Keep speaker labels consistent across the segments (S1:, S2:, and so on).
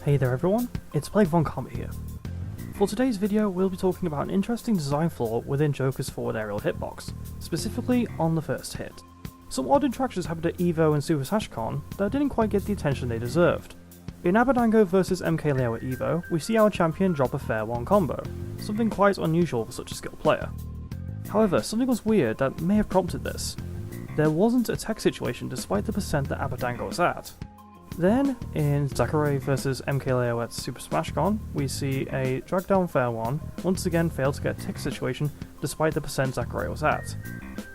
S1: Hey there everyone, it's Blake von Comet here. For today's video, we'll be talking about an interesting design flaw within Joker's forward aerial hitbox, specifically on the first hit. Some odd interactions happened at EVO and Super Smash Con that didn't quite get the attention they deserved. In Abadango vs MKLeo at EVO, we see our champion drop a fair one combo, something quite unusual for such a skilled player. However, something was weird that may have prompted this. There wasn't a tech situation despite the percent that Abadango was at. Then, in Sakurai vs MKLeo at Super Smash Con, we see a drag down fair one once again fail to get a tech situation despite the percent Sakurai was at.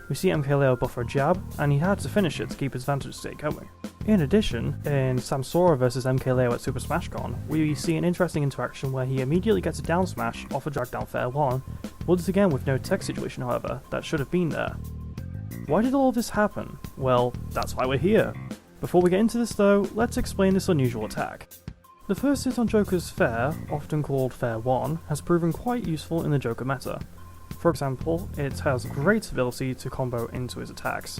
S1: We see MKLeo buffer a jab, and he had to finish it to keep his advantage state going. In addition, in Samsora vs MKLeo at Super Smash Con, we see an interesting interaction where he immediately gets a down smash off a drag down fair one, once again with no tech situation however, that should have been there. Why did all this happen? Well, that's why we're here. Before we get into this though, let's explain this unusual attack. The first hit on Joker's fair, often called fair 1, has proven quite useful in the Joker meta. For example, it has great ability to combo into his attacks.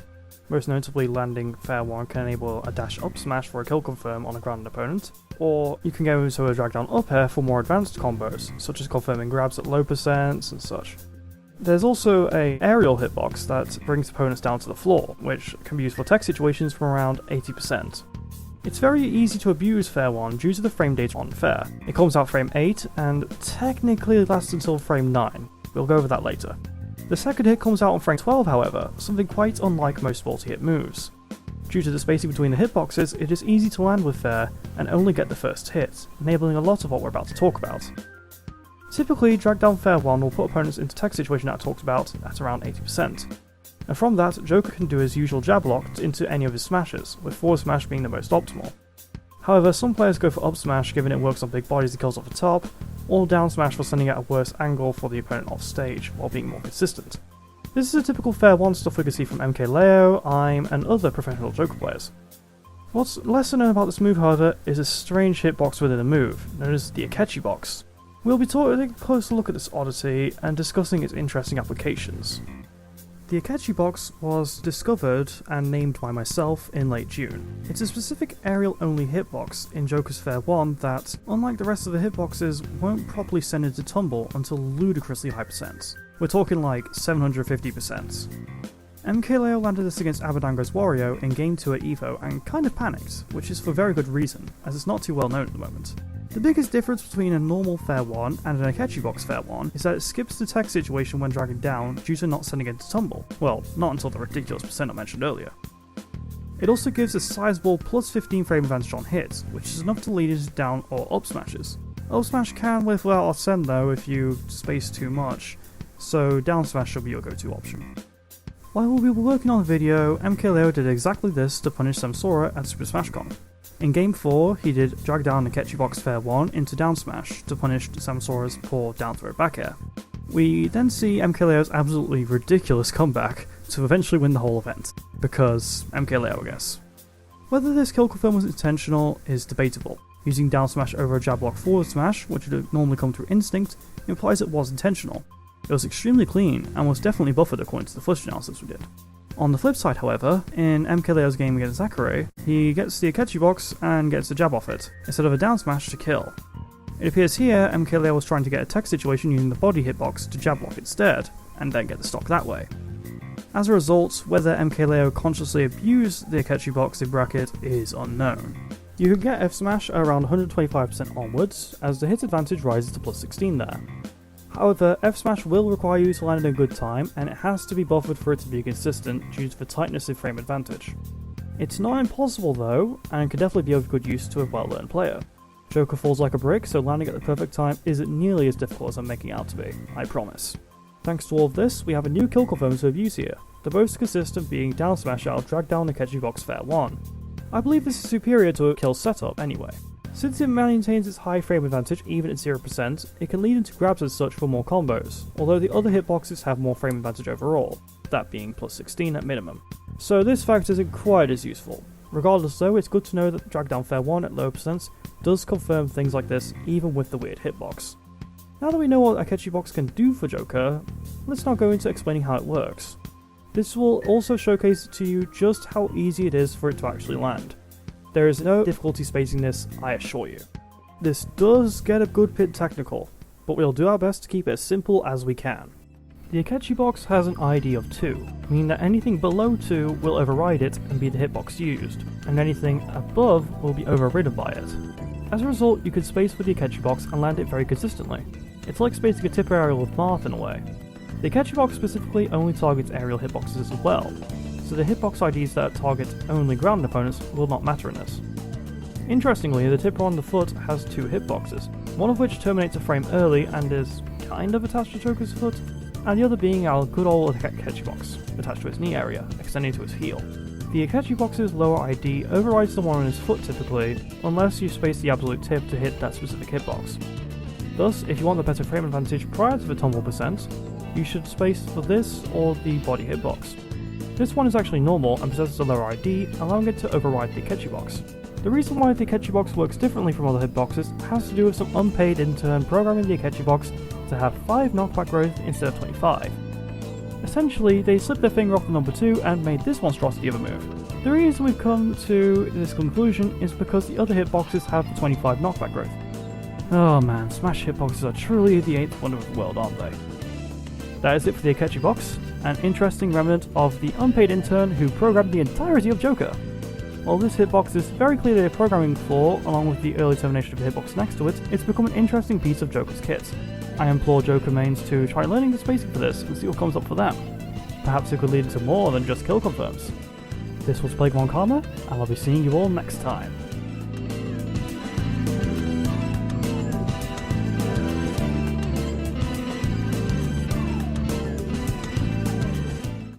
S1: Most notably, landing fair 1 can enable a dash up smash for a kill confirm on a grounded opponent, or you can go into a drag down up air for more advanced combos, such as confirming grabs at low percents and such. There's also an aerial hitbox that brings opponents down to the floor, which can be used for tech situations from around 80%. It's very easy to abuse fair 1 due to the frame data on fair. It comes out frame 8 and technically lasts until frame 9. We'll go over that later. The second hit comes out on frame 12 however, something quite unlike most multi-hit moves. Due to the spacing between the hitboxes, it is easy to land with fair and only get the first hit, enabling a lot of what we're about to talk about. Typically, drag down fair 1 will put opponents into tech situation that I talked about at around 80%. And from that, Joker can do his usual jab lock into any of his smashes, with forward smash being the most optimal. However, some players go for up smash given it works on big bodies and kills off the top, or down smash for sending out a worse angle for the opponent off stage, while being more consistent. This is a typical fair 1 stuff we can see from MKLeo, I'm, and other professional Joker players. What's lesser known about this move however is a strange hitbox within the move, known as the AkechiBox. We'll be taking a closer look at this oddity and discussing its interesting applications. The AkechiBox was discovered and named by myself in late June. It's a specific aerial-only hitbox in Joker's Fair 1 that, unlike the rest of the hitboxes, won't properly send into tumble until ludicrously high percents. We're talking like 750%. MKLeo landed this against Abadango's Wario in Game 2 at EVO and kind of panicked, which is for very good reason, as it's not too well known at the moment. The biggest difference between a normal fair 1 and an AkechiBox fair 1 is that it skips the tech situation when dragging down due to not sending it to tumble. Well, not until the ridiculous percent I mentioned earlier. It also gives a sizable plus 15 frame advantage on hits, which is enough to lead into down or up smashes. Up smash can live without ascend though if you space too much, so down smash should be your go-to option. While we were working on the video, MKLeo did exactly this to punish Samsora at Super Smash Con. In Game 4, he did drag down AkechiBox fair 1 into down smash to punish Samsora's poor down throw back air. We then see MKLeo's absolutely ridiculous comeback to eventually win the whole event, because MKLeo I guess. Whether this kill confirm was intentional is debatable. Using down smash over a jab lock forward smash, which would normally come through instinct, implies it was intentional. It was extremely clean and was definitely buffered according to the footage analysis we did. On the flip side however, in MKLeo's game against Sakurai, he gets the AkechiBox and gets the jab off it, instead of a down smash to kill. It appears here MKLeo was trying to get a tech situation using the body hitbox to jab lock instead, and then get the stock that way. As a result, whether MKLeo consciously abused the AkechiBox in bracket is unknown. You can get F smash at around 125% onwards, as the hit advantage rises to plus 16 there. However, F-Smash will require you to land in a good time, and it has to be buffered for it to be consistent due to the tightness of frame advantage. It's not impossible though, and can definitely be of good use to a well-learned player. Joker falls like a brick, so landing at the perfect time isn't nearly as difficult as I'm making it out to be, I promise. Thanks to all of this, we have a new kill confirm to abuse here, the most consistent being down smash out of drag down AkechiBox fair 1. I believe this is superior to a kill setup anyway. Since it maintains its high frame advantage even at 0%, it can lead into grabs as such for more combos, although the other hitboxes have more frame advantage overall, that being plus 16 at minimum. So this fact isn't quite as useful. Regardless though, it's good to know that drag down fair 1 at low percents does confirm things like this even with the weird hitbox. Now that we know what AkechiBox can do for Joker, let's now go into explaining how it works. This will also showcase to you just how easy it is for it to actually land. There is no difficulty spacing this, I assure you. This does get a good bit technical, but we'll do our best to keep it as simple as we can. The AkechiBox has an ID of 2, meaning that anything below 2 will override it and be the hitbox used, and anything above will be overridden by it. As a result, you can space with the AkechiBox and land it very consistently. It's like spacing a tip aerial with Marth in a way. The AkechiBox specifically only targets aerial hitboxes as well, so the hitbox IDs that target only ground opponents will not matter in this. Interestingly, the tipper on the foot has 2 hitboxes, one of which terminates a frame early and is kind of attached to Joker's foot, and the other being our good old AkechiBox, attached to his knee area, extending to his heel. The AkechiBox's lower ID overrides the one on his foot typically, unless you space the absolute tip to hit that specific hitbox. Thus, if you want the better frame advantage prior to the tumble percent, you should space for this or the body hitbox. This one is actually normal and possesses a lower ID, allowing it to override the AkechiBox. The reason why the AkechiBox works differently from other hitboxes has to do with some unpaid intern programming the AkechiBox to have 5 knockback growth instead of 25. Essentially, they slipped their finger off the number 2 and made this monstrosity of a move. The reason we've come to this conclusion is because the other hitboxes have the 25 knockback growth. Oh man, Smash hitboxes are truly the 8th wonder of the world, aren't they? That is it for the AkechiBox, an interesting remnant of the unpaid intern who programmed the entirety of Joker. While this hitbox is very clearly a programming flaw, along with the early termination of the hitbox next to it, it's become an interesting piece of Joker's kit. I implore Joker mains to try learning the spacing for this and see what comes up for them. Perhaps it could lead to more than just kill confirms. This was Plague Karma, and I'll be seeing you all next time.